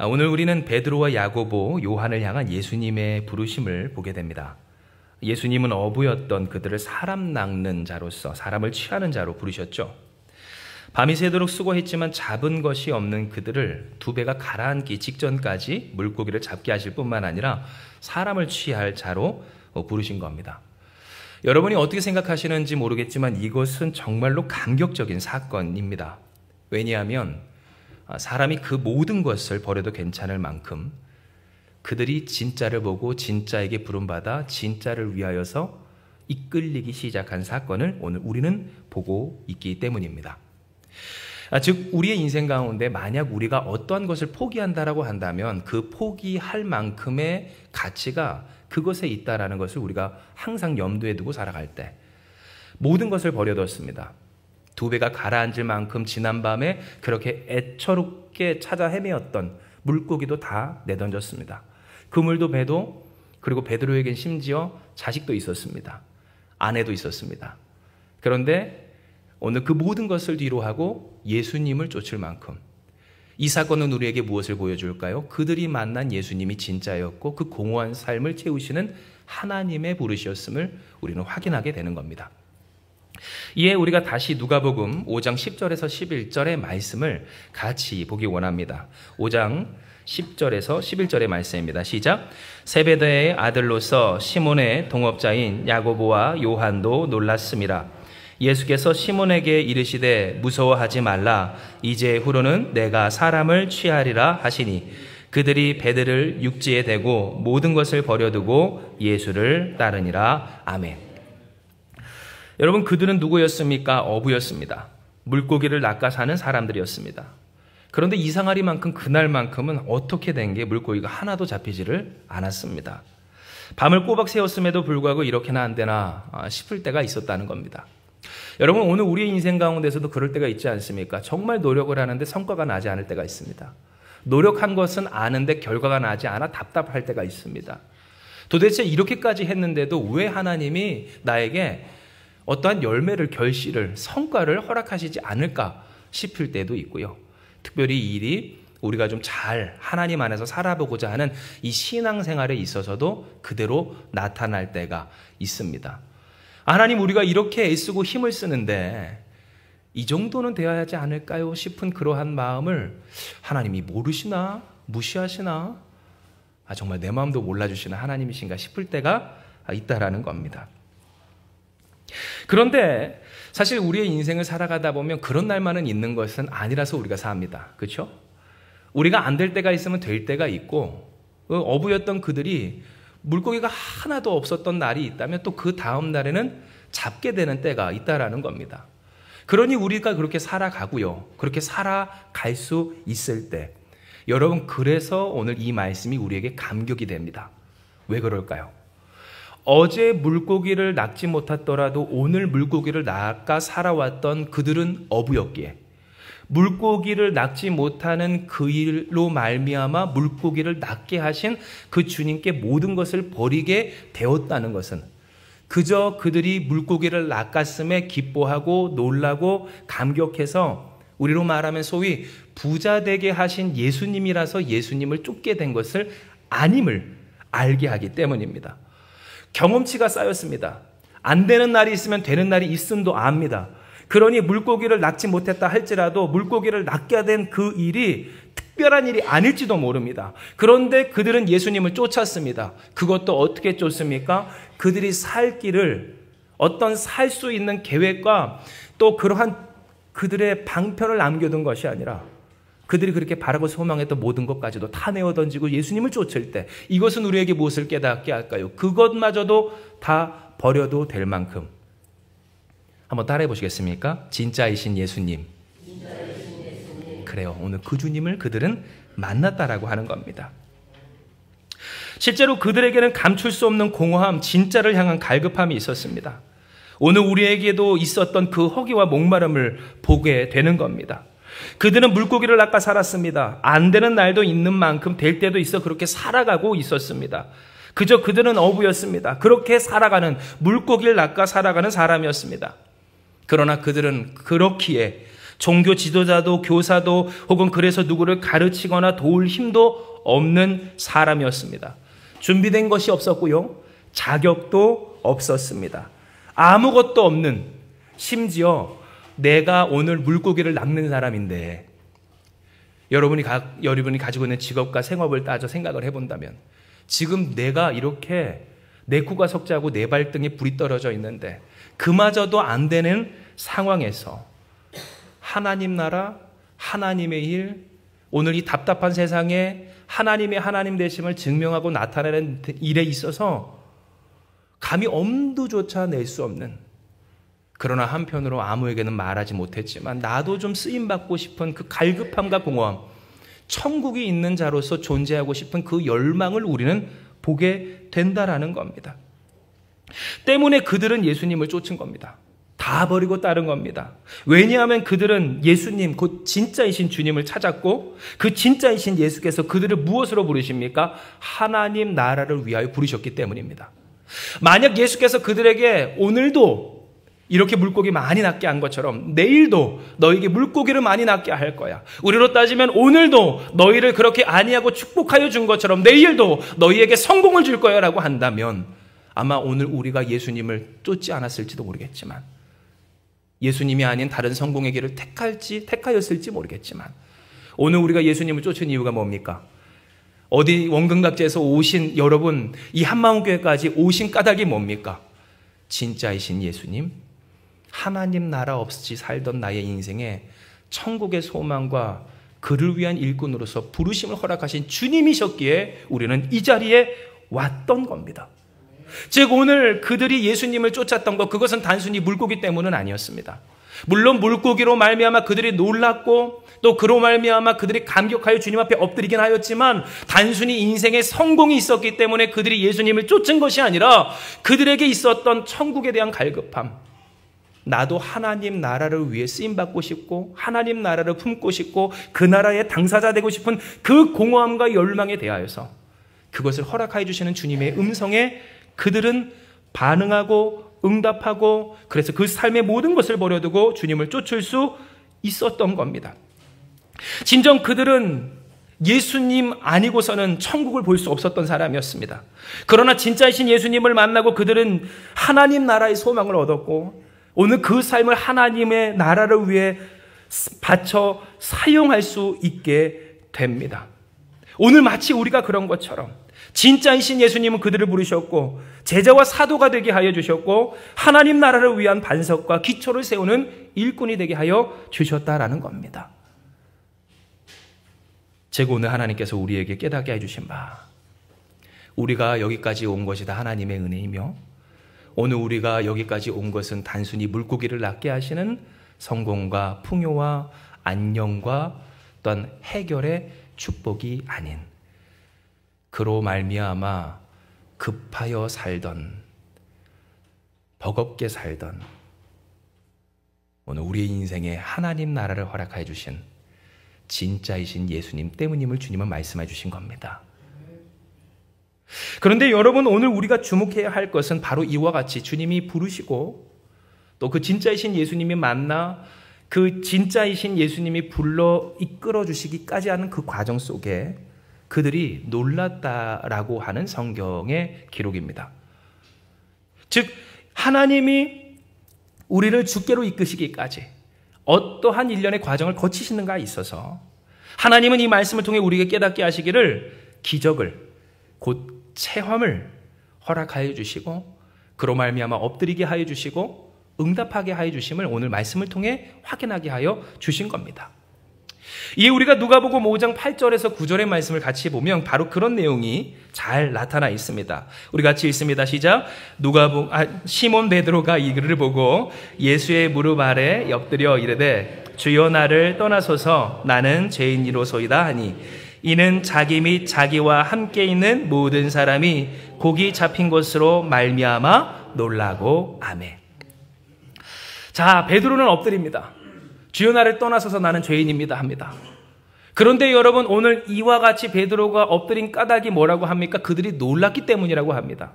오늘 우리는 베드로와 야고보, 요한을 향한 예수님의 부르심을 보게 됩니다. 예수님은 어부였던 그들을 사람 낚는 자로서, 사람을 취하는 자로 부르셨죠. 밤이 새도록 수고했지만 잡은 것이 없는 그들을 두 배가 가라앉기 직전까지 물고기를 잡게 하실 뿐만 아니라 사람을 취할 자로 부르신 겁니다. 여러분이 어떻게 생각하시는지 모르겠지만 이것은 정말로 감격적인 사건입니다. 왜냐하면 사람이 그 모든 것을 버려도 괜찮을 만큼 그들이 진짜를 보고 진짜에게 부름받아 진짜를 위하여서 이끌리기 시작한 사건을 오늘 우리는 보고 있기 때문입니다. 즉 우리의 인생 가운데 만약 우리가 어떠한 것을 포기한다라고 한다면 그 포기할 만큼의 가치가 그것에 있다라는 것을 우리가 항상 염두에 두고 살아갈 때 모든 것을 버려뒀습니다. 두 배가 가라앉을 만큼 지난밤에 그렇게 애처롭게 찾아 헤매었던 물고기도 다 내던졌습니다. 그물도 배도, 그리고 베드로에겐 심지어 자식도 있었습니다. 아내도 있었습니다. 그런데 오늘 그 모든 것을 뒤로하고 예수님을 쫓을 만큼 이 사건은 우리에게 무엇을 보여줄까요? 그들이 만난 예수님이 진짜였고 그 공허한 삶을 채우시는 하나님의 부르셨음을 우리는 확인하게 되는 겁니다. 이에 우리가 다시 누가복음 5장 10절에서 11절의 말씀을 같이 보기 원합니다. 5장 10절에서 11절의 말씀입니다. 시작. 세베대의 아들로서 시몬의 동업자인 야고보와 요한도 놀랐음이라. 예수께서 시몬에게 이르시되 무서워하지 말라. 이제 후로는 내가 사람을 취하리라 하시니 그들이 배들을 육지에 대고 모든 것을 버려두고 예수를 따르니라. 아멘. 여러분, 그들은 누구였습니까? 어부였습니다. 물고기를 낚아 사는 사람들이었습니다. 그런데 이상하리만큼 그날만큼은 어떻게 된 게 물고기가 하나도 잡히지를 않았습니다. 밤을 꼬박 새웠음에도 불구하고 이렇게나 안 되나 싶을 때가 있었다는 겁니다. 여러분, 오늘 우리의 인생 가운데서도 그럴 때가 있지 않습니까? 정말 노력을 하는데 성과가 나지 않을 때가 있습니다. 노력한 것은 아는데 결과가 나지 않아 답답할 때가 있습니다. 도대체 이렇게까지 했는데도 왜 하나님이 나에게 어떠한 열매를, 결실을, 성과를 허락하시지 않을까 싶을 때도 있고요. 특별히 이 일이 우리가 좀 잘 하나님 안에서 살아보고자 하는 이 신앙생활에 있어서도 그대로 나타날 때가 있습니다. 하나님, 우리가 이렇게 애쓰고 힘을 쓰는데 이 정도는 되어야 하지 않을까요? 싶은 그러한 마음을 하나님이 모르시나? 무시하시나? 정말 내 마음도 몰라주시는 하나님이신가 싶을 때가 있다라는 겁니다. 그런데 사실 우리의 인생을 살아가다 보면 그런 날만은 있는 것은 아니라서 우리가 삽니다. 그렇죠? 우리가 안 될 때가 있으면 될 때가 있고, 어부였던 그들이 물고기가 하나도 없었던 날이 있다면 또 그 다음 날에는 잡게 되는 때가 있다라는 겁니다. 그러니 우리가 그렇게 살아가고요. 그렇게 살아갈 수 있을 때, 여러분, 그래서 오늘 이 말씀이 우리에게 감격이 됩니다. 왜 그럴까요? 어제 물고기를 낚지 못했더라도 오늘 물고기를 낚아 살아왔던 그들은 어부였기에 물고기를 낚지 못하는 그 일로 말미암아 물고기를 낚게 하신 그 주님께 모든 것을 버리게 되었다는 것은 그저 그들이 물고기를 낚았음에 기뻐하고 놀라고 감격해서 우리로 말하면 소위 부자 되게 하신 예수님이라서 예수님을 쫓게 된 것을 아님을 알게 하기 때문입니다. 경험치가 쌓였습니다. 안 되는 날이 있으면 되는 날이 있음도 압니다. 그러니 물고기를 낚지 못했다 할지라도 물고기를 낚게 된 그 일이 특별한 일이 아닐지도 모릅니다. 그런데 그들은 예수님을 쫓았습니다. 그것도 어떻게 쫓습니까? 그들이 살 길을, 어떤 살 수 있는 계획과 또 그러한 그들의 방편을 남겨둔 것이 아니라 그들이 그렇게 바라고 소망했던 모든 것까지도 다 내어 던지고 예수님을 쫓을 때 이것은 우리에게 무엇을 깨닫게 할까요? 그것마저도 다 버려도 될 만큼. 한번 따라해 보시겠습니까? 진짜이신 예수님. 그래요. 오늘 그 주님을 그들은 만났다라고 하는 겁니다. 실제로 그들에게는 감출 수 없는 공허함, 진짜를 향한 갈급함이 있었습니다. 오늘 우리에게도 있었던 그 허기와 목마름을 보게 되는 겁니다. 그들은 물고기를 낚아 살았습니다. 안 되는 날도 있는 만큼 될 때도 있어 그렇게 살아가고 있었습니다. 그저 그들은 어부였습니다. 그렇게 살아가는, 물고기를 낚아 살아가는 사람이었습니다. 그러나 그들은 그렇기에 종교 지도자도 교사도 혹은 그래서 누구를 가르치거나 도울 힘도 없는 사람이었습니다. 준비된 것이 없었고요. 자격도 없었습니다. 아무것도 없는, 심지어 내가 오늘 물고기를 낚는 사람인데 여러분이 가지고 있는 직업과 생업을 따져 생각을 해본다면 지금 내가 이렇게 내 코가 석자고 내 발등에 불이 떨어져 있는데 그마저도 안 되는 상황에서 하나님 나라, 하나님의 일, 오늘 이 답답한 세상에 하나님의 하나님 되심을 증명하고 나타내는 일에 있어서 감히 엄두조차 낼 수 없는, 그러나 한편으로 아무에게는 말하지 못했지만 나도 좀 쓰임받고 싶은 그 갈급함과 공허함, 천국이 있는 자로서 존재하고 싶은 그 열망을 우리는 보게 된다라는 겁니다. 때문에 그들은 예수님을 쫓은 겁니다. 다 버리고 따른 겁니다. 왜냐하면 그들은 예수님, 곧 진짜이신 주님을 찾았고 그 진짜이신 예수께서 그들을 무엇으로 부르십니까? 하나님 나라를 위하여 부르셨기 때문입니다. 만약 예수께서 그들에게 오늘도 이렇게 물고기 많이 낚게 한 것처럼 내일도 너에게 물고기를 많이 낚게 할 거야. 우리로 따지면 오늘도 너희를 그렇게 안위하고 축복하여 준 것처럼 내일도 너희에게 성공을 줄 거야 라고 한다면 아마 오늘 우리가 예수님을 쫓지 않았을지도 모르겠지만, 예수님이 아닌 다른 성공의 길을 택하였을지 모르겠지만, 오늘 우리가 예수님을 쫓은 이유가 뭡니까? 어디 원근각지에서 오신 여러분, 이 한마음교회까지 오신 까닭이 뭡니까? 진짜이신 예수님, 하나님 나라 없이 살던 나의 인생에 천국의 소망과 그를 위한 일꾼으로서 부르심을 허락하신 주님이셨기에 우리는 이 자리에 왔던 겁니다. 즉 오늘 그들이 예수님을 쫓았던 것, 그것은 단순히 물고기 때문은 아니었습니다. 물론 물고기로 말미암아 그들이 놀랐고 또 그로 말미암아 그들이 감격하여 주님 앞에 엎드리긴 하였지만 단순히 인생에 성공이 있었기 때문에 그들이 예수님을 쫓은 것이 아니라 그들에게 있었던 천국에 대한 갈급함, 나도 하나님 나라를 위해 쓰임받고 싶고 하나님 나라를 품고 싶고 그 나라의 당사자 되고 싶은 그 공허함과 열망에 대하여서 그것을 허락하여 주시는 주님의 음성에 그들은 반응하고 응답하고, 그래서 그 삶의 모든 것을 버려두고 주님을 쫓을 수 있었던 겁니다. 진정 그들은 예수님 아니고서는 천국을 볼 수 없었던 사람이었습니다. 그러나 진짜이신 예수님을 만나고 그들은 하나님 나라의 소망을 얻었고 오늘 그 삶을 하나님의 나라를 위해 바쳐 사용할 수 있게 됩니다. 오늘 마치 우리가 그런 것처럼 진짜이신 예수님은 그들을 부르셨고 제자와 사도가 되게 하여 주셨고 하나님 나라를 위한 반석과 기초를 세우는 일꾼이 되게 하여 주셨다라는 겁니다. 즉 오늘 하나님께서 우리에게 깨닫게 해주신 바, 우리가 여기까지 온 것이 다 하나님의 은혜이며 오늘 우리가 여기까지 온 것은 단순히 물고기를 낚게 하시는 성공과 풍요와 안녕과 또한 해결의 축복이 아닌, 그로 말미암아 급하여 살던, 버겁게 살던 오늘 우리의 인생에 하나님 나라를 허락하여 주신 진짜이신 예수님 때문임을 주님은 말씀해 주신 겁니다. 그런데 여러분, 오늘 우리가 주목해야 할 것은 바로 이와 같이 주님이 부르시고 또 그 진짜이신 예수님이 만나 그 진짜이신 예수님이 불러 이끌어 주시기까지 하는 그 과정 속에 그들이 놀랐다라고 하는 성경의 기록입니다. 즉 하나님이 우리를 주께로 이끄시기까지 어떠한 일련의 과정을 거치시는가에 있어서 하나님은 이 말씀을 통해 우리에게 깨닫게 하시기를 기적을, 곧 체험을 허락하여 주시고 그로 말미암아 엎드리게 하여 주시고 응답하게 하여 주심을 오늘 말씀을 통해 확인하게 하여 주신 겁니다. 이에 우리가 누가복음 5장 8절에서 9절의 말씀을 같이 보면 바로 그런 내용이 잘 나타나 있습니다. 우리 같이 읽습니다. 시작. 시몬 베드로가 이 글을 보고 예수의 무릎 아래 엎드려 이르되 주여 나를 떠나소서 나는 죄인이로소이다 하니 이는 자기 및 자기와 함께 있는 모든 사람이 고기 잡힌 것으로 말미암아 놀라고 아멘. 자, 베드로는 엎드립니다. 주여 나를 떠나서서 나는 죄인입니다 합니다. 그런데 여러분, 오늘 이와 같이 베드로가 엎드린 까닭이 뭐라고 합니까? 그들이 놀랐기 때문이라고 합니다.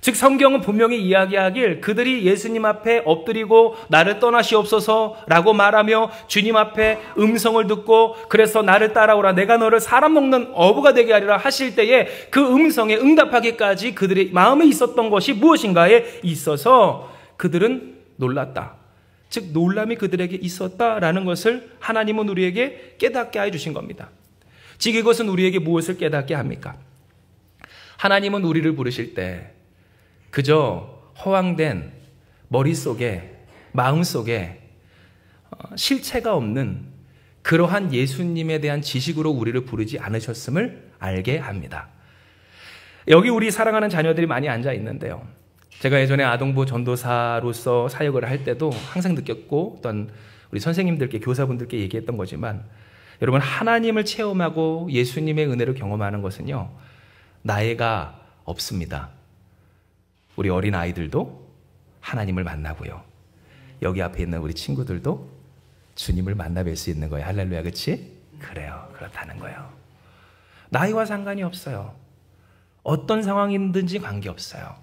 즉 성경은 분명히 이야기하길 그들이 예수님 앞에 엎드리고 나를 떠나시옵소서라고 말하며 주님 앞에 음성을 듣고 그래서 나를 따라오라 내가 너를 사람 먹는 어부가 되게 하리라 하실 때에 그 음성에 응답하기까지 그들의 마음에 있었던 것이 무엇인가에 있어서 그들은 놀랐다. 즉 놀람이 그들에게 있었다라는 것을 하나님은 우리에게 깨닫게 해주신 겁니다. 즉 이것은 우리에게 무엇을 깨닫게 합니까? 하나님은 우리를 부르실 때 그저 허황된 머릿속에 마음속에 실체가 없는 그러한 예수님에 대한 지식으로 우리를 부르지 않으셨음을 알게 합니다. 여기 우리 사랑하는 자녀들이 많이 앉아 있는데요. 제가 예전에 아동부 전도사로서 사역을 할 때도 항상 느꼈고 어떤 우리 선생님들께 교사분들께 얘기했던 거지만 여러분 하나님을 체험하고 예수님의 은혜를 경험하는 것은요. 나이가 없습니다. 우리 어린 아이들도 하나님을 만나고요. 여기 앞에 있는 우리 친구들도 주님을 만나뵐 수 있는 거예요. 할렐루야, 그렇지? 그래요. 그렇다는 거예요. 나이와 상관이 없어요. 어떤 상황이든지 관계없어요.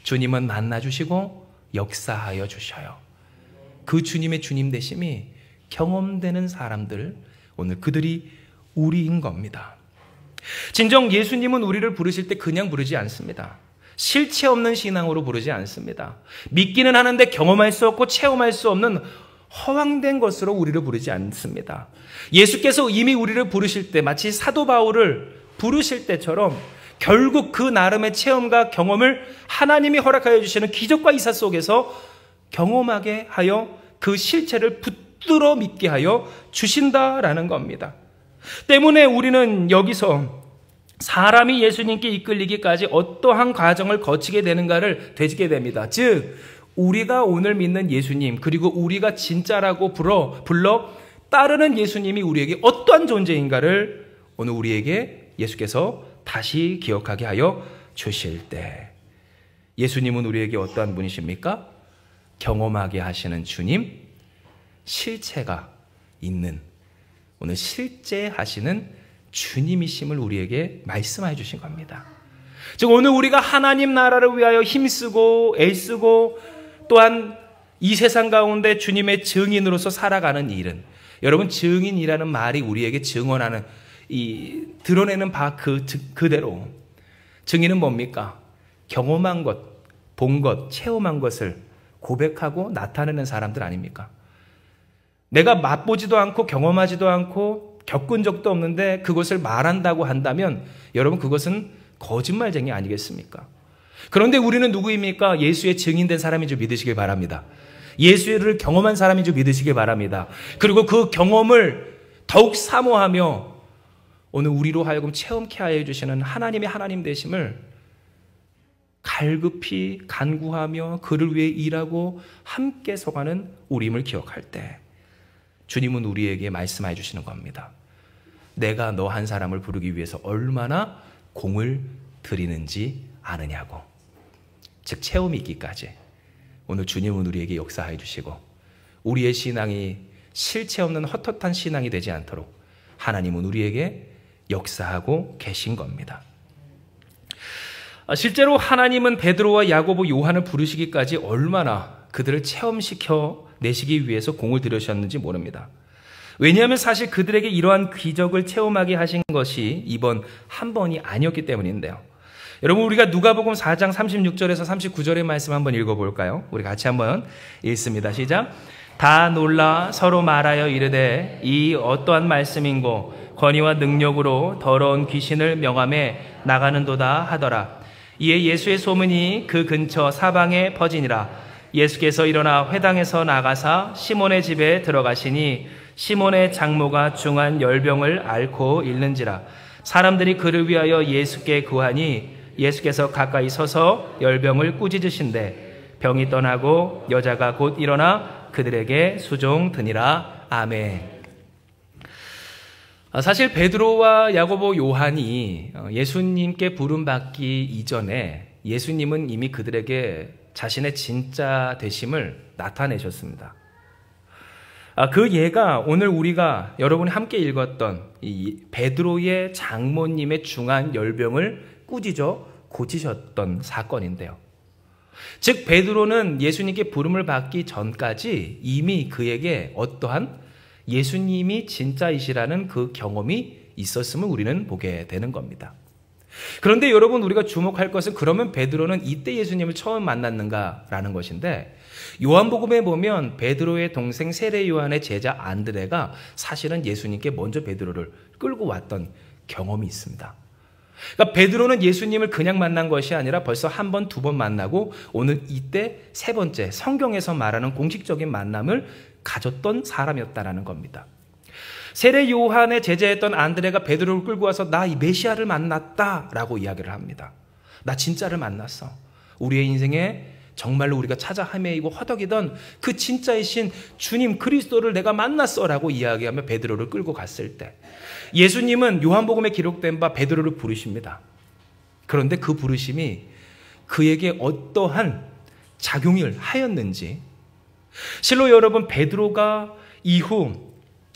주님은 만나주시고 역사하여 주셔요. 그 주님의 주님 되심이 경험되는 사람들, 오늘 그들이 우리인 겁니다. 진정 예수님은 우리를 부르실 때 그냥 부르지 않습니다. 실체 없는 신앙으로 부르지 않습니다. 믿기는 하는데 경험할 수 없고 체험할 수 없는 허황된 것으로 우리를 부르지 않습니다. 예수께서 이미 우리를 부르실 때 마치 사도 바울을 부르실 때처럼 결국 그 나름의 체험과 경험을 하나님이 허락하여 주시는 기적과 이사 속에서 경험하게 하여 그 실체를 붙들어 믿게 하여 주신다라는 겁니다. 때문에 우리는 여기서 사람이 예수님께 이끌리기까지 어떠한 과정을 거치게 되는가를 되짚게 됩니다. 즉 우리가 오늘 믿는 예수님 그리고 우리가 진짜라고 불러 따르는 예수님이 우리에게 어떠한 존재인가를 오늘 우리에게 예수께서 다시 기억하게 하여 주실 때 예수님은 우리에게 어떠한 분이십니까? 경험하게 하시는 주님, 실체가 있는 오늘 실제 하시는 주님이심을 우리에게 말씀해 주신 겁니다. 즉 오늘 우리가 하나님 나라를 위하여 힘쓰고 애쓰고 또한 이 세상 가운데 주님의 증인으로서 살아가는 일은 여러분 증인이라는 말이 우리에게 증언하는 드러내는 바 그대로 증인은 뭡니까? 경험한 것, 본 것, 체험한 것을 고백하고 나타내는 사람들 아닙니까? 내가 맛보지도 않고 경험하지도 않고 겪은 적도 없는데 그것을 말한다고 한다면 여러분 그것은 거짓말쟁이 아니겠습니까? 그런데 우리는 누구입니까? 예수의 증인된 사람인 줄 믿으시길 바랍니다. 예수를 경험한 사람인 줄 믿으시길 바랍니다. 그리고 그 경험을 더욱 사모하며 오늘 우리로 하여금 체험케 하여 주시는 하나님의 하나님 되심을 갈급히 간구하며 그를 위해 일하고 함께 서가는 우리임을 기억할 때 주님은 우리에게 말씀해 주시는 겁니다. 내가 너 한 사람을 부르기 위해서 얼마나 공을 들이는지 아느냐고. 즉 체험이 있기까지 오늘 주님은 우리에게 역사해 주시고 우리의 신앙이 실체 없는 헛헛한 신앙이 되지 않도록 하나님은 우리에게 역사하고 계신 겁니다. 실제로 하나님은 베드로와 야고보, 요한을 부르시기까지 얼마나 그들을 체험시켜 내시기 위해서 공을 들이셨는지 모릅니다. 왜냐하면 사실 그들에게 이러한 기적을 체험하게 하신 것이 이번 한 번이 아니었기 때문인데요. 여러분 우리가 누가복음 4장 36절에서 39절의 말씀 한번 읽어볼까요? 우리 같이 한번 읽습니다. 시작. 다 놀라 서로 말하여 이르되 이 어떠한 말씀인고 권위와 능력으로 더러운 귀신을 명함에 나가는도다 하더라. 이에 예수의 소문이 그 근처 사방에 퍼지니라. 예수께서 일어나 회당에서 나가사 시몬의 집에 들어가시니 시몬의 장모가 중한 열병을 앓고 있는지라. 사람들이 그를 위하여 예수께 구하니 예수께서 가까이 서서 열병을 꾸짖으신대 병이 떠나고 여자가 곧 일어나 그들에게 수종드니라. 아멘. 사실 베드로와 야고보, 요한이 예수님께 부름받기 이전에 예수님은 이미 그들에게 자신의 진짜 되심을 나타내셨습니다. 그 예가 오늘 우리가 여러분이 함께 읽었던 이 베드로의 장모님의 중한 열병을 꾸짖어 고치셨던 사건인데요. 즉 베드로는 예수님께 부름을 받기 전까지 이미 그에게 어떠한 예수님이 진짜이시라는 그 경험이 있었음을 우리는 보게 되는 겁니다. 그런데 여러분, 우리가 주목할 것은 그러면 베드로는 이때 예수님을 처음 만났는가라는 것인데, 요한복음에 보면 베드로의 동생 세례 요한의 제자 안드레가 사실은 예수님께 먼저 베드로를 끌고 왔던 경험이 있습니다. 그러니까 베드로는 예수님을 그냥 만난 것이 아니라 벌써 한 번, 두 번 만나고 오늘 이때 세 번째 성경에서 말하는 공식적인 만남을 가졌던 사람이었다라는 겁니다. 세례 요한의 제자였던 안드레가 베드로를 끌고 와서 나 이 메시아를 만났다라고 이야기를 합니다. 나 진짜를 만났어. 우리의 인생에 정말로 우리가 찾아 헤매이고 허덕이던 그 진짜이신 주님 그리스도를 내가 만났어라고 이야기하며 베드로를 끌고 갔을 때 예수님은 요한복음에 기록된 바 베드로를 부르십니다. 그런데 그 부르심이 그에게 어떠한 작용을 하였는지, 실로 여러분, 베드로가 이후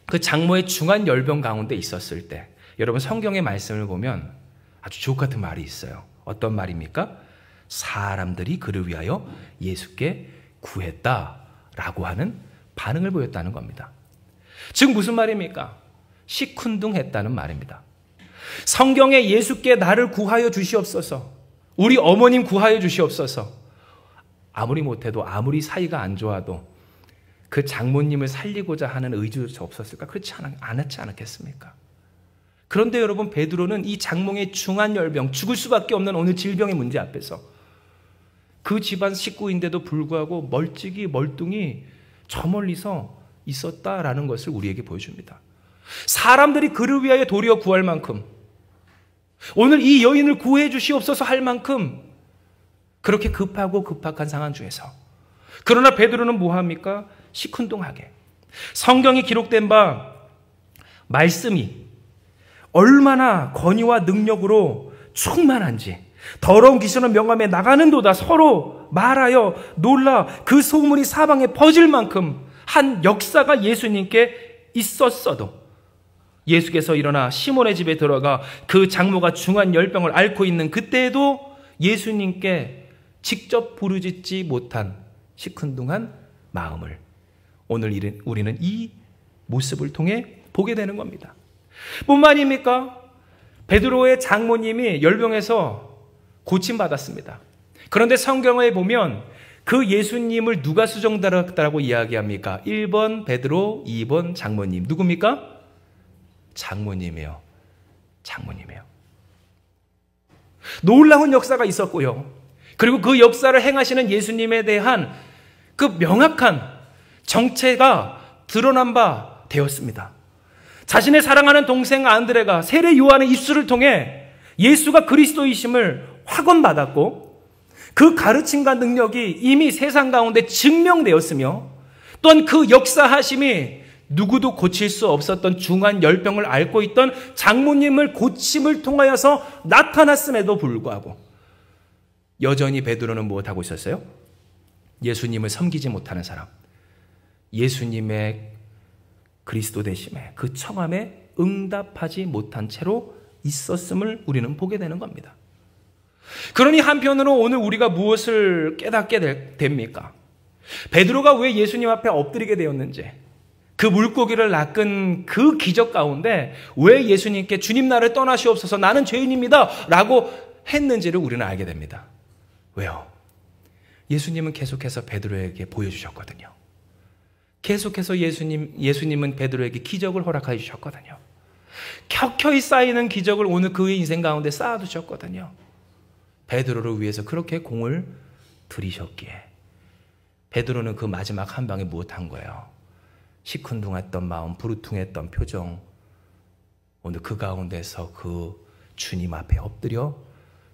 그 장모의 중한 열병 가운데 있었을 때 여러분 성경의 말씀을 보면 아주 주옥 같은 말이 있어요. 어떤 말입니까? 사람들이 그를 위하여 예수께 구했다라고 하는 반응을 보였다는 겁니다. 즉 무슨 말입니까? 시큰둥했다는 말입니다. 성경에 예수께 나를 구하여 주시옵소서, 우리 어머님 구하여 주시옵소서, 아무리 못해도 아무리 사이가 안 좋아도 그 장모님을 살리고자 하는 의지조차 없었을까? 그렇지 않았지 않겠습니까? 그런데 여러분, 베드로는 이 장모의 중한 열병, 죽을 수밖에 없는 오늘 질병의 문제 앞에서 그 집안 식구인데도 불구하고 멀뚱히 저 멀리서 있었다라는 것을 우리에게 보여줍니다. 사람들이 그를 위하여 도리어 구할 만큼, 오늘 이 여인을 구해 주시옵소서 할 만큼 그렇게 급박한 상황 중에서, 그러나 베드로는 뭐합니까? 시큰둥하게 성경이 기록된 바 말씀이 얼마나 권위와 능력으로 충만한지, 더러운 귀신은 명함에 나가는도다 서로 말하여 놀라 그 소문이 사방에 퍼질 만큼 한 역사가 예수님께 있었어도 예수께서 일어나 시몬의 집에 들어가 그 장모가 중한 열병을 앓고 있는 그때에도 예수님께 직접 부르짖지 못한 시큰둥한 마음을 오늘 우리는 이 모습을 통해 보게 되는 겁니다. 뿐만입니까? 베드로의 장모님이 열병에서 고침받았습니다. 그런데 성경에 보면 그 예수님을 누가 수정달았다고 이야기합니까? 1번 베드로, 2번 장모님. 누굽니까? 장모님이에요. 장모님이에요. 놀라운 역사가 있었고요. 그리고 그 역사를 행하시는 예수님에 대한 그 명확한 정체가 드러난 바 되었습니다. 자신의 사랑하는 동생 안드레가 세례 요한의 입술을 통해 예수가 그리스도이심을 확언받았고, 그 가르침과 능력이 이미 세상 가운데 증명되었으며, 또한 그 역사하심이 누구도 고칠 수 없었던 중한 열병을 앓고 있던 장모님을 고침을 통하여서 나타났음에도 불구하고 여전히 베드로는 무엇하고 있었어요? 예수님을 섬기지 못하는 사람, 예수님의 그리스도 되심에 그 청함에 응답하지 못한 채로 있었음을 우리는 보게 되는 겁니다. 그러니 한편으로 오늘 우리가 무엇을 깨닫게 됩니까? 베드로가 왜 예수님 앞에 엎드리게 되었는지, 그 물고기를 낚은 그 기적 가운데 왜 예수님께 주님 나를 떠나시옵소서 나는 죄인입니다 라고 했는지를 우리는 알게 됩니다. 왜요? 예수님은 계속해서 베드로에게 보여주셨거든요. 계속해서 예수님은 베드로에게 기적을 허락해 주셨거든요. 켜켜이 쌓이는 기적을 오늘 그의 인생 가운데 쌓아두셨거든요. 베드로를 위해서 그렇게 공을 들이셨기에 베드로는 그 마지막 한 방에 무엇한 거예요? 시큰둥했던 마음, 부르퉁했던 표정, 오늘 그 가운데서 그 주님 앞에 엎드려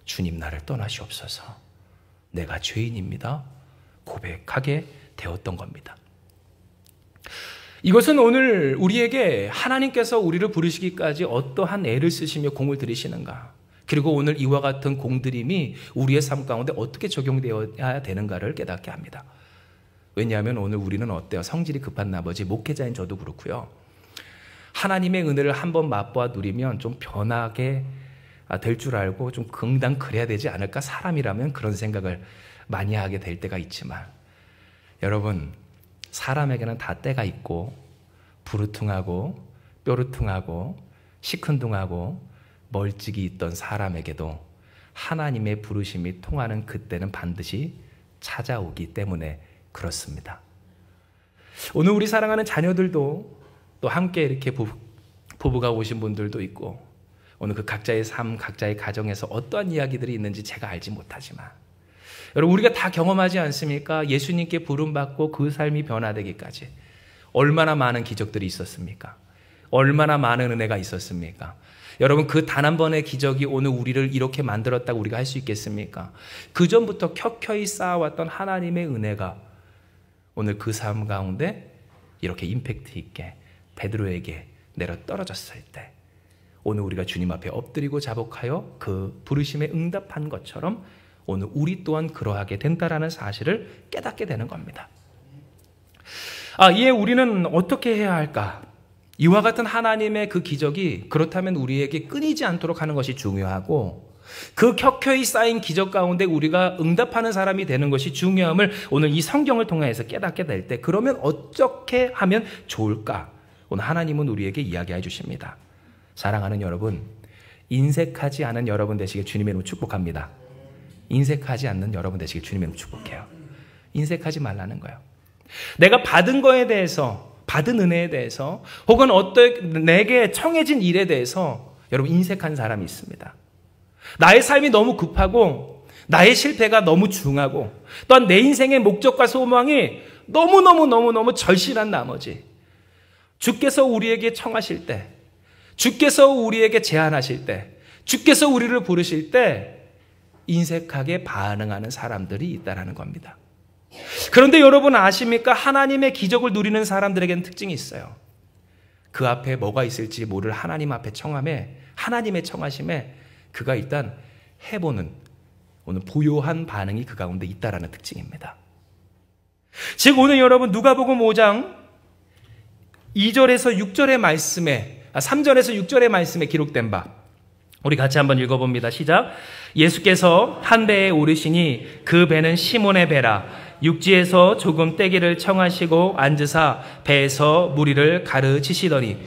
주님 나를 떠나시옵소서, 내가 죄인입니다 고백하게 되었던 겁니다. 이것은 오늘 우리에게 하나님께서 우리를 부르시기까지 어떠한 애를 쓰시며 공을 들이시는가, 그리고 오늘 이와 같은 공들임이 우리의 삶 가운데 어떻게 적용되어야 되는가를 깨닫게 합니다. 왜냐하면 오늘 우리는 어때요? 성질이 급한 나머지 목회자인 저도 그렇고요. 하나님의 은혜를 한번 맛보아 누리면 좀 변하게 될 줄 알고 좀 긍당 그래야 되지 않을까? 사람이라면 그런 생각을 많이 하게 될 때가 있지만 여러분, 사람에게는 다 때가 있고 부르퉁하고 뾰루퉁하고 시큰둥하고 멀찍이 있던 사람에게도 하나님의 부르심이 통하는 그때는 반드시 찾아오기 때문에 그렇습니다. 오늘 우리 사랑하는 자녀들도 또 함께 이렇게 부부가 오신 분들도 있고 오늘 그 각자의 삶, 각자의 가정에서 어떠한 이야기들이 있는지 제가 알지 못하지만 여러분, 우리가 다 경험하지 않습니까? 예수님께 부름받고 그 삶이 변화되기까지 얼마나 많은 기적들이 있었습니까? 얼마나 많은 은혜가 있었습니까? 여러분, 그 단 한 번의 기적이 오늘 우리를 이렇게 만들었다고 우리가 할 수 있겠습니까? 그 전부터 켜켜이 쌓아왔던 하나님의 은혜가 오늘 그 삶 가운데 이렇게 임팩트 있게 베드로에게 내려 떨어졌을 때 오늘 우리가 주님 앞에 엎드리고 자복하여 그 부르심에 응답한 것처럼 오늘 우리 또한 그러하게 된다라는 사실을 깨닫게 되는 겁니다. 이에 우리는 어떻게 해야 할까? 이와 같은 하나님의 그 기적이 그렇다면 우리에게 끊이지 않도록 하는 것이 중요하고 그 켜켜이 쌓인 기적 가운데 우리가 응답하는 사람이 되는 것이 중요함을 오늘 이 성경을 통해서 깨닫게 될 때 그러면 어떻게 하면 좋을까? 오늘 하나님은 우리에게 이야기해 주십니다. 사랑하는 여러분, 인색하지 않은 여러분 되시길 주님의 이름으로 축복합니다. 인색하지 않는 여러분 되시길 주님의 이름으로 축복해요. 인색하지 말라는 거예요. 내가 받은 거에 대해서, 받은 은혜에 대해서 혹은 내게 청해진 일에 대해서 여러분 인색한 사람이 있습니다. 나의 삶이 너무 급하고 나의 실패가 너무 중하고 또한 내 인생의 목적과 소망이 너무너무 절실한 나머지 주께서 우리에게 청하실 때, 주께서 우리에게 제안하실 때, 주께서 우리를 부르실 때 인색하게 반응하는 사람들이 있다는 겁니다. 그런데 여러분 아십니까? 하나님의 기적을 누리는 사람들에게는 특징이 있어요. 그 앞에 뭐가 있을지 모를 하나님 앞에 청함에, 하나님의 청하심에 그가 일단 해보는 오늘 부요한 반응이 그 가운데 있다라는 특징입니다. 즉 오늘 여러분 누가복음 5장 2절에서 6절의 말씀에 3절에서 6절의 말씀에 기록된 바 우리 같이 한번 읽어봅니다. 시작. 예수께서 한 배에 오르시니 그 배는 시몬의 배라. 육지에서 조금 떼기를 청하시고 앉으사 배에서 무리를 가르치시더니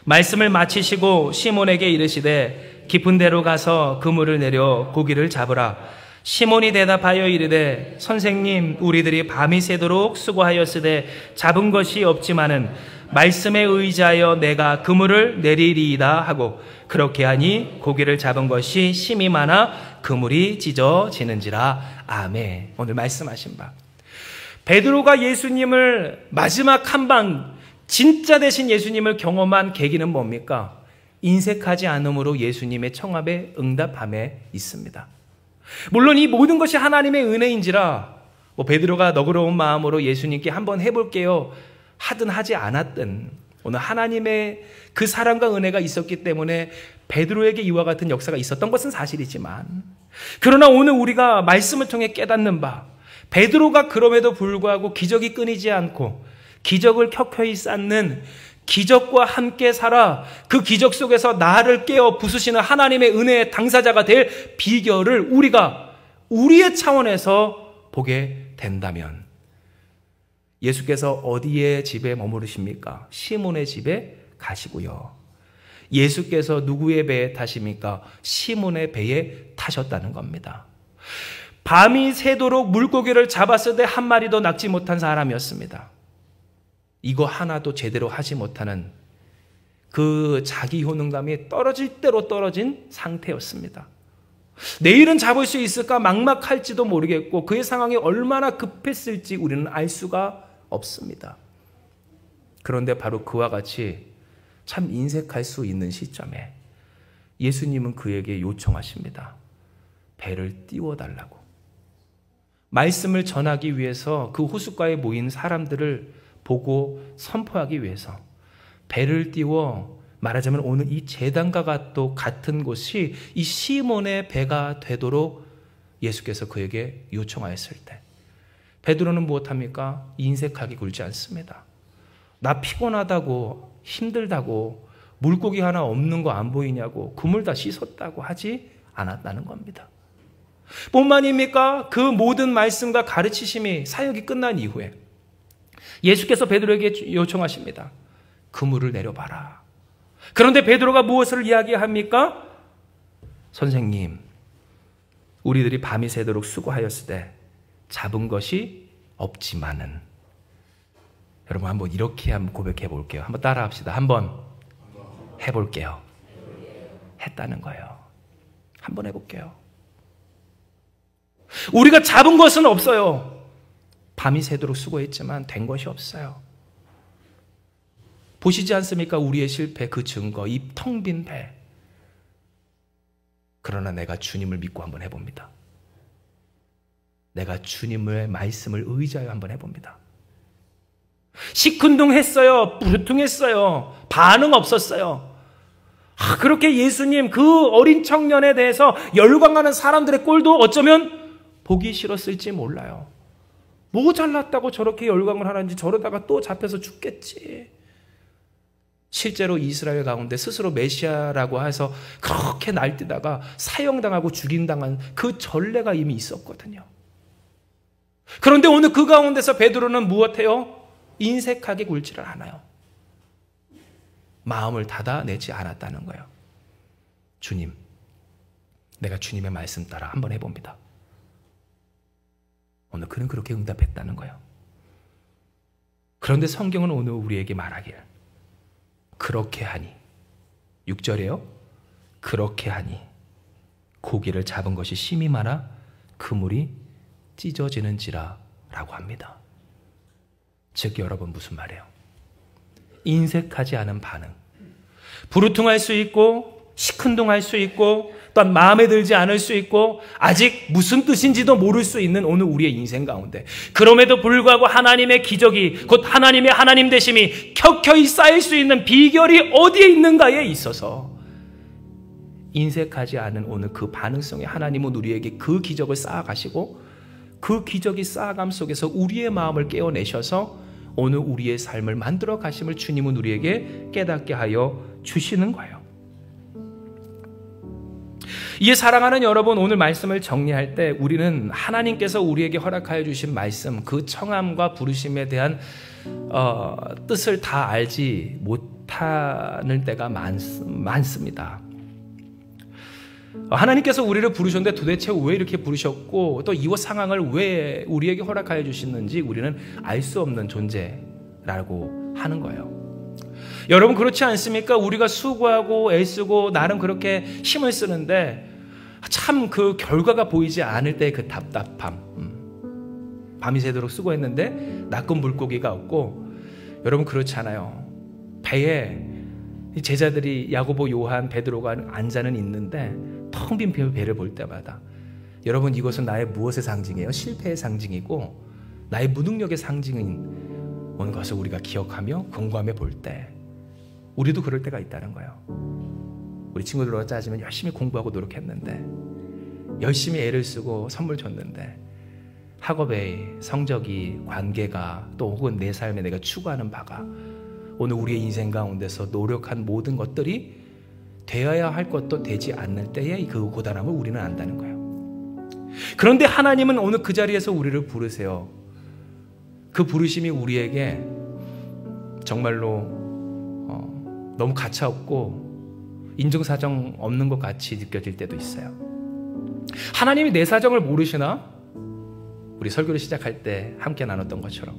말씀을 마치시고 시몬에게 이르시되 깊은 데로 가서 그물을 내려 고기를 잡으라. 시몬이 대답하여 이르되 선생님, 우리들이 밤이 새도록 수고하였으되 잡은 것이 없지만은 말씀에 의지하여 내가 그물을 내리리이다 하고 그렇게 하니 고기를 잡은 것이 심이 많아 그물이 찢어지는지라. 아멘. 오늘 말씀하신 바 베드로가 예수님을 마지막 한방 진짜 되신 예수님을 경험한 계기는 뭡니까? 인색하지 않음으로 예수님의 청합에 응답함에 있습니다. 물론 이 모든 것이 하나님의 은혜인지라 베드로가 너그러운 마음으로 예수님께 한번 해볼게요 하든 하지 않았든 오늘 하나님의 그 사랑과 은혜가 있었기 때문에 베드로에게 이와 같은 역사가 있었던 것은 사실이지만 그러나 오늘 우리가 말씀을 통해 깨닫는 바 베드로가 그럼에도 불구하고 기적이 끊이지 않고 기적을 켜켜이 쌓는 기적과 함께 살아 그 기적 속에서 나를 깨어 부수시는 하나님의 은혜의 당사자가 될 비결을 우리가 우리의 차원에서 보게 된다면 예수께서 어디에 집에 머무르십니까? 시몬의 집에 가시고요. 예수께서 누구의 배에 타십니까? 시몬의 배에 타셨다는 겁니다. 밤이 새도록 물고기를 잡았을 때 한 마리도 낚지 못한 사람이었습니다. 이거 하나도 제대로 하지 못하는 그 자기 효능감이 떨어질 대로 떨어진 상태였습니다. 내일은 잡을 수 있을까 막막할지도 모르겠고 그의 상황이 얼마나 급했을지 우리는 알 수가 없습니다. 그런데 바로 그와 같이 참 인색할 수 있는 시점에 예수님은 그에게 요청하십니다. 배를 띄워달라고. 말씀을 전하기 위해서 그 호숫가에 모인 사람들을 보고 선포하기 위해서 배를 띄워 말하자면 오늘 이 제단과 또 같은 곳이 이 시몬의 배가 되도록 예수께서 그에게 요청하였을 때 베드로는 무엇합니까? 인색하게 굴지 않습니다. 나 피곤하다고 힘들다고 물고기 하나 없는 거 안 보이냐고 그물 다 씻었다고 하지 않았다는 겁니다. 뿐만입니까? 그 모든 말씀과 가르치심이 사역이 끝난 이후에 예수께서 베드로에게 요청하십니다. 그물을 내려봐라. 그런데 베드로가 무엇을 이야기합니까? 선생님, 우리들이 밤이 새도록 수고하였을 때 잡은 것이 없지만은. 여러분 한번 이렇게 한번 고백해 볼게요. 한번 따라 합시다. 한번 해볼게요. 했다는 거예요. 한번 해볼게요. 우리가 잡은 것은 없어요. 밤이 새도록 수고했지만 된 것이 없어요. 보시지 않습니까? 우리의 실패 그 증거, 이 텅 빈 배. 그러나 내가 주님을 믿고 한번 해봅니다. 내가 주님의 말씀을 의지하여 한번 해봅니다. 시큰둥했어요. 부르퉁했어요. 반응 없었어요. 그렇게 예수님 그 어린 청년에 대해서 열광하는 사람들의 꼴도 어쩌면 보기 싫었을지 몰라요. 뭐 잘났다고 저렇게 열광을 하는지, 저러다가 또 잡혀서 죽겠지. 실제로 이스라엘 가운데 스스로 메시아라고 해서 그렇게 날뛰다가 사형당하고 죽임당한 그 전례가 이미 있었거든요. 그런데 오늘 그 가운데서 베드로는 무엇해요? 인색하게 굴지를 않아요. 마음을 닫아내지 않았다는 거예요. 주님, 내가 주님의 말씀 따라 한번 해봅니다. 오늘 그는 그렇게 응답했다는 거예요. 그런데 성경은 오늘 우리에게 말하길, 그렇게 하니, 6절에요. 그렇게 하니 고기를 잡은 것이 심이 많아 그물이 찢어지는지라 라고 합니다. 즉 여러분 무슨 말이에요? 인색하지 않은 반응. 부르퉁할 수 있고 시큰둥할 수 있고 또한 마음에 들지 않을 수 있고 아직 무슨 뜻인지도 모를 수 있는 오늘 우리의 인생 가운데, 그럼에도 불구하고 하나님의 기적이, 곧 하나님의 하나님 되심이 켜켜이 쌓일 수 있는 비결이 어디에 있는가에 있어서 인색하지 않은 오늘 그 반응성에 하나님은 우리에게 그 기적을 쌓아가시고, 그 기적이 쌓아감 속에서 우리의 마음을 깨어내셔서 오늘 우리의 삶을 만들어 가심을 주님은 우리에게 깨닫게 하여 주시는 거예요. 이에 사랑하는 여러분, 오늘 말씀을 정리할 때 우리는 하나님께서 우리에게 허락하여 주신 말씀, 그 청함과 부르심에 대한 뜻을 다 알지 못하는 때가 많습니다. 하나님께서 우리를 부르셨는데 도대체 왜 이렇게 부르셨고 또 이 상황을 왜 우리에게 허락하여 주시는지 우리는 알 수 없는 존재라고 하는 거예요. 여러분 그렇지 않습니까? 우리가 수고하고 애쓰고 나름 그렇게 힘을 쓰는데 참 그 결과가 보이지 않을 때 그 답답함. 밤이 새도록 수고했는데 낚은 물고기가 없고, 여러분 그렇지 않아요? 배에 제자들이 야고보, 요한, 베드로가 앉아는 있는데 텅 빈 배를 볼 때마다, 여러분 이것은 나의 무엇의 상징이에요? 실패의 상징이고 나의 무능력의 상징인 오는 것을 우리가 기억하며 공감해 볼 때 우리도 그럴 때가 있다는 거예요. 우리 친구들과 짜지면 열심히 공부하고 노력했는데, 열심히 애를 쓰고 선물 줬는데 학업의 성적이, 관계가, 또 혹은 내 삶에 내가 추구하는 바가 오늘 우리의 인생 가운데서 노력한 모든 것들이 되어야 할 것도 되지 않을 때의 그 고단함을 우리는 안다는 거예요. 그런데 하나님은 오늘 그 자리에서 우리를 부르세요. 그 부르심이 우리에게 정말로 너무 가차없고 인정사정 없는 것 같이 느껴질 때도 있어요. 하나님이 내 사정을 모르시나? 우리 설교를 시작할 때 함께 나눴던 것처럼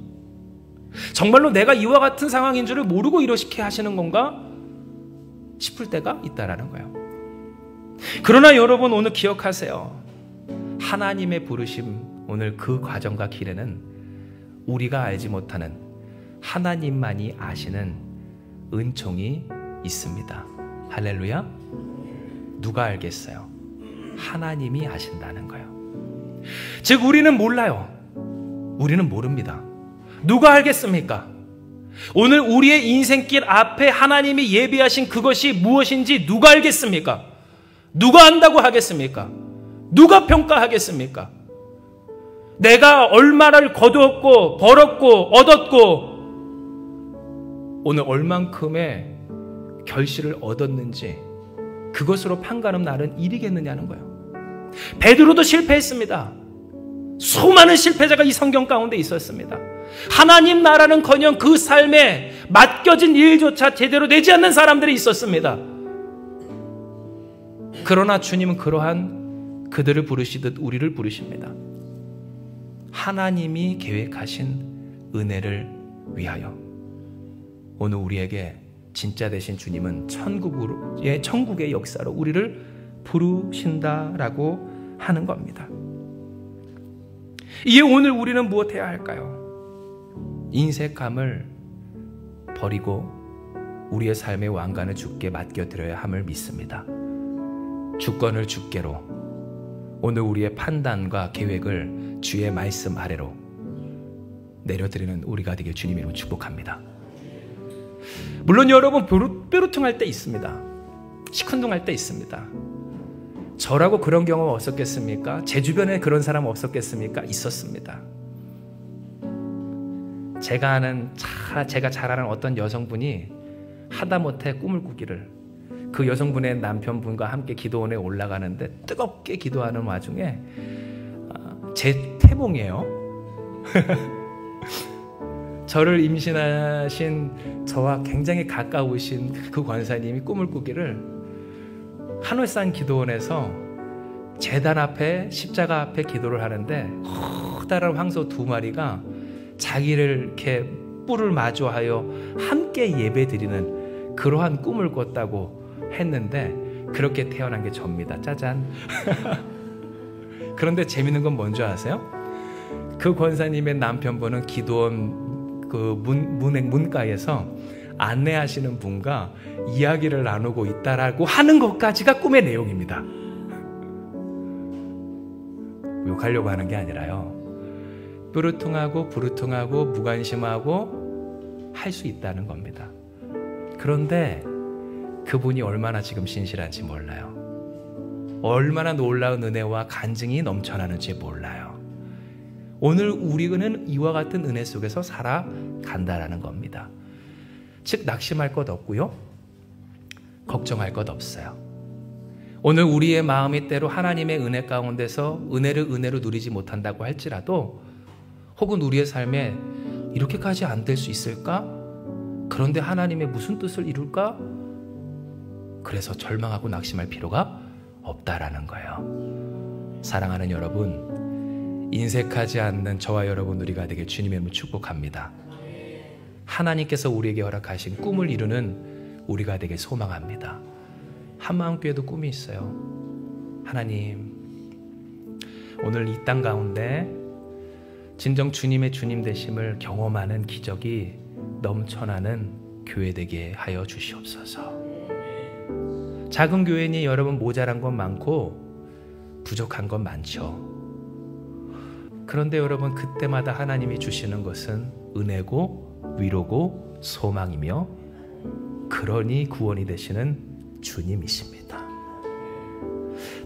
정말로 내가 이와 같은 상황인 줄을 모르고 이렇게 하시는 건가 싶을 때가 있다라는 거예요. 그러나 여러분 오늘 기억하세요. 하나님의 부르심, 오늘 그 과정과 길에는 우리가 알지 못하는 하나님만이 아시는 은총이 있습니다. 할렐루야. 누가 알겠어요? 하나님이 아신다는 거예요. 즉 우리는 몰라요. 우리는 모릅니다. 누가 알겠습니까? 오늘 우리의 인생길 앞에 하나님이 예비하신 그것이 무엇인지 누가 알겠습니까? 누가 안다고 하겠습니까? 누가 평가하겠습니까? 내가 얼마를 거두었고 벌었고 얻었고 오늘 얼만큼의 결실을 얻었는지 그것으로 판가름 나는 일이겠느냐는 거예요. 베드로도 실패했습니다. 수많은 실패자가 이 성경 가운데 있었습니다. 하나님 나라는커녕 그 삶에 맡겨진 일조차 제대로 되지 않는 사람들이 있었습니다. 그러나 주님은 그러한 그들을 부르시듯 우리를 부르십니다. 하나님이 계획하신 은혜를 위하여. 오늘 우리에게 진짜 되신 주님은 천국의 역사로 우리를 부르신다라고 하는 겁니다. 이에 오늘 우리는 무엇해야 할까요? 인색함을 버리고 우리의 삶의 왕관을 주께 맡겨드려야 함을 믿습니다. 주권을 주께로 오늘 우리의 판단과 계획을 주의 말씀 아래로 내려드리는 우리가 되길 주님의 이름으로 축복합니다. 물론 여러분 뾰루퉁할 때 있습니다. 시큰둥할 때 있습니다. 저라고 그런 경험 없었겠습니까? 제 주변에 그런 사람 없었겠습니까? 있었습니다. 제가 잘 아는 어떤 여성분이 하다못해 꿈을 꾸기를, 그 여성분의 남편분과 함께 기도원에 올라가는데 뜨겁게 기도하는 와중에 제 태몽이에요. 저를 임신하신 저와 굉장히 가까우신 그 권사님이 꿈을 꾸기를 하늘산 기도원에서 제단 앞에 십자가 앞에 기도를 하는데 커다란 황소 2마리가 자기를 이렇게 뿔을 마주하여 함께 예배드리는 그러한 꿈을 꿨다고 했는데 그렇게 태어난 게 접니다. 짜잔. 그런데 재밌는 건 뭔지 아세요? 그 권사님의 남편분은 기도원 그 문가에서 안내하시는 분과 이야기를 나누고 있다라고 하는 것까지가 꿈의 내용입니다. 욕하려고 하는 게 아니라요. 뾰루퉁하고 부루퉁하고 무관심하고 할 수 있다는 겁니다. 그런데 그분이 얼마나 지금 신실한지 몰라요. 얼마나 놀라운 은혜와 간증이 넘쳐나는지 몰라요. 오늘 우리는 이와 같은 은혜 속에서 살아간다라는 겁니다. 즉 낙심할 것 없고요. 걱정할 것 없어요. 오늘 우리의 마음이 때로 하나님의 은혜 가운데서 은혜를 누리지 못한다고 할지라도 혹은 우리의 삶에 이렇게까지 안 될 수 있을까? 그런데 하나님의 무슨 뜻을 이룰까? 그래서 절망하고 낙심할 필요가 없다라는 거예요. 사랑하는 여러분, 인색하지 않는 저와 여러분 우리가 되길 주님의 이름으로 축복합니다. 하나님께서 우리에게 허락하신 꿈을 이루는 우리가 되길 소망합니다. 한마음교회도 꿈이 있어요. 하나님, 오늘 이 땅 가운데 진정 주님의 주님 되심을 경험하는 기적이 넘쳐나는 교회 되게 하여 주시옵소서. 작은 교회니 여러분 모자란 건 많고 부족한 건 많죠. 그런데 여러분 그때마다 하나님이 주시는 것은 은혜고 위로고 소망이며 그러니 구원이 되시는 주님이십니다.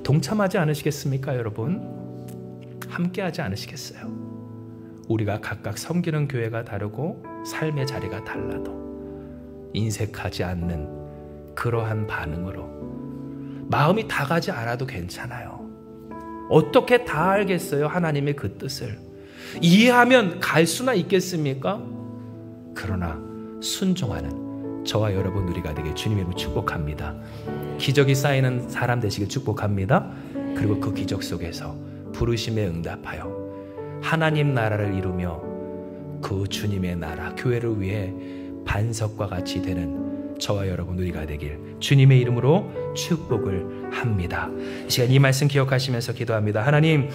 동참하지 않으시겠습니까, 여러분? 함께하지 않으시겠어요? 우리가 각각 섬기는 교회가 다르고 삶의 자리가 달라도 인색하지 않는 그러한 반응으로 마음이 다 가지 않아도 괜찮아요. 어떻게 다 알겠어요? 하나님의 그 뜻을 이해하면 갈 수나 있겠습니까? 그러나 순종하는 저와 여러분 우리가 되길 주님의 이름으로 축복합니다. 기적이 쌓이는 사람 되시길 축복합니다. 그리고 그 기적 속에서 부르심에 응답하여 하나님 나라를 이루며 그 주님의 나라 교회를 위해 반석과 같이 되는 저와 여러분 우리가 되길 주님의 이름으로 축복을 합니다. 이 시간 이 말씀 기억하시면서 기도합니다. 하나님,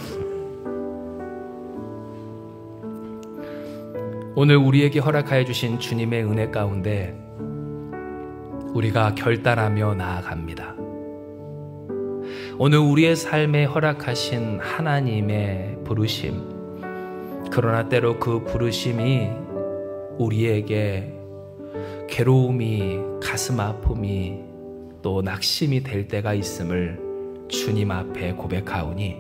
오늘 우리에게 허락하여 주신 주님의 은혜 가운데 우리가 결단하며 나아갑니다. 오늘 우리의 삶에 허락하신 하나님의 부르심, 그러나 때로 그 부르심이 우리에게 괴로움이, 가슴 아픔이 또 낙심이 될 때가 있음을 주님 앞에 고백하오니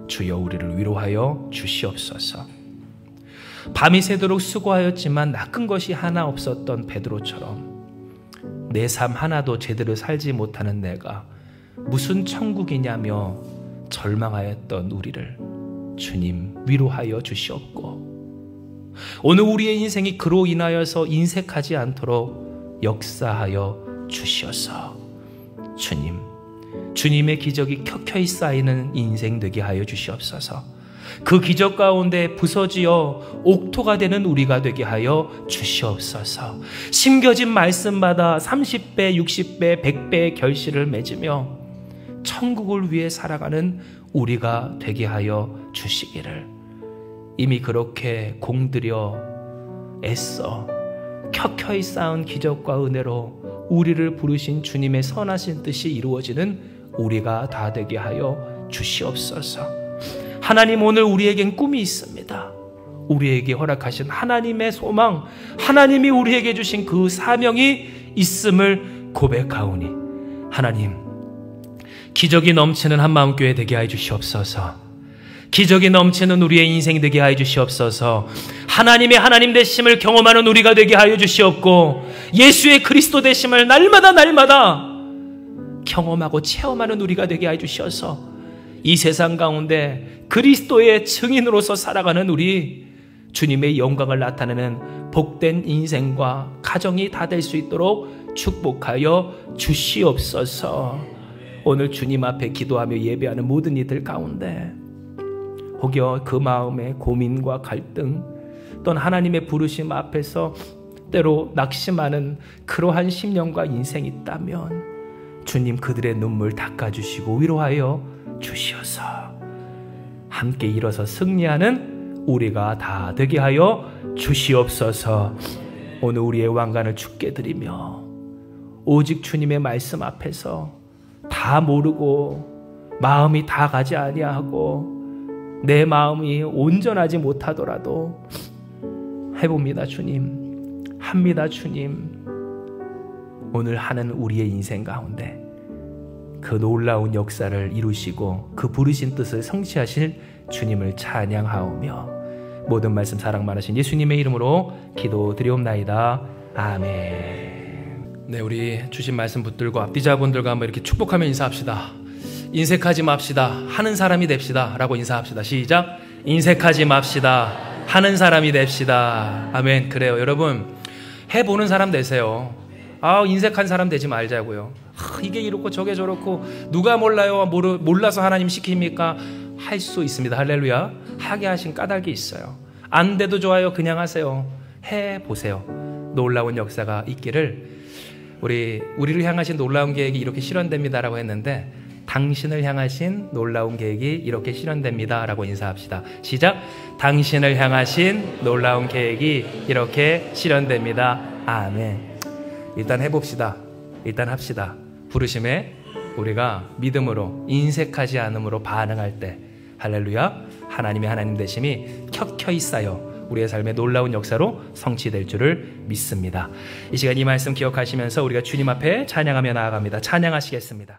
주여 우리를 위로하여 주시옵소서. 밤이 새도록 수고하였지만 낚은 것이 하나 없었던 베드로처럼 내 삶 하나도 제대로 살지 못하는 내가 무슨 천국이냐며 절망하였던 우리를 주님 위로하여 주시옵고, 오늘 우리의 인생이 그로 인하여서 인색하지 않도록 역사하여 주시어서 주님의 기적이 켜켜이 쌓이는 인생 되게 하여 주시옵소서. 그 기적 가운데 부서지어 옥토가 되는 우리가 되게 하여 주시옵소서. 심겨진 말씀마다 30배, 60배, 100배의 결실을 맺으며 천국을 위해 살아가는 우리가 되게 하여 주시기를, 이미 그렇게 공들여 애써 켜켜이 쌓은 기적과 은혜로 우리를 부르신 주님의 선하신 뜻이 이루어지는 우리가 다 되게 하여 주시옵소서. 하나님, 오늘 우리에겐 꿈이 있습니다. 우리에게 허락하신 하나님의 소망, 하나님이 우리에게 주신 그 사명이 있음을 고백하오니, 하나님, 기적이 넘치는 한마음교회 되게 하여 주시옵소서. 기적이 넘치는 우리의 인생 되게 하여 주시옵소서. 하나님의 하나님 되심을 경험하는 우리가 되게 하여 주시옵고, 예수의 그리스도 되심을 날마다 경험하고 체험하는 우리가 되게 하여 주시어서 이 세상 가운데 그리스도의 증인으로서 살아가는 우리, 주님의 영광을 나타내는 복된 인생과 가정이 다 될 수 있도록 축복하여 주시옵소서. 오늘 주님 앞에 기도하며 예배하는 모든 이들 가운데 혹여 그 마음의 고민과 갈등, 또는 하나님의 부르심 앞에서 때로 낙심하는 그러한 심령과 인생이 있다면 주님 그들의 눈물 닦아주시고 위로하여 주시어서 함께 일어서 승리하는 우리가 다 되게 하여 주시옵소서. 오늘 우리의 왕관을 주께 드리며 오직 주님의 말씀 앞에서 다 모르고 마음이 다 가지 아니하고 내 마음이 온전하지 못하더라도 해봅니다 주님, 합니다 주님. 오늘 하는 우리의 인생 가운데 그 놀라운 역사를 이루시고 그 부르신 뜻을 성취하실 주님을 찬양하오며 모든 말씀 사랑 많으신 예수님의 이름으로 기도드리옵나이다. 아멘. 네, 우리 주신 말씀 붙들고 앞뒤자분들과 한번 이렇게 축복하며 인사합시다. 인색하지 맙시다. 하는 사람이 됩시다. 라고 인사합시다. 시작. 인색하지 맙시다. 하는 사람이 됩시다. 아멘. 그래요. 여러분, 해보는 사람 되세요. 인색한 사람 되지 말자고요. 이게 이렇고 저게 저렇고 누가 몰라요? 몰라서 하나님 시킵니까? 할 수 있습니다. 할렐루야. 하게 하신 까닭이 있어요. 안 돼도 좋아요. 그냥 하세요. 해보세요. 놀라운 역사가 있기를. 우리를 향하신 놀라운 계획이 이렇게 실현됩니다라고 했는데, 당신을 향하신 놀라운 계획이 이렇게 실현됩니다 라고 인사합시다. 시작. 당신을 향하신 놀라운 계획이 이렇게 실현됩니다. 아멘. 일단 해봅시다. 일단 합시다. 부르심에 우리가 믿음으로, 인색하지 않음으로 반응할 때 할렐루야, 하나님의 하나님 되심이 켜켜이 쌓여 우리의 삶의 놀라운 역사로 성취될 줄을 믿습니다. 이 시간 이 말씀 기억하시면서 우리가 주님 앞에 찬양하며 나아갑니다. 찬양하시겠습니다.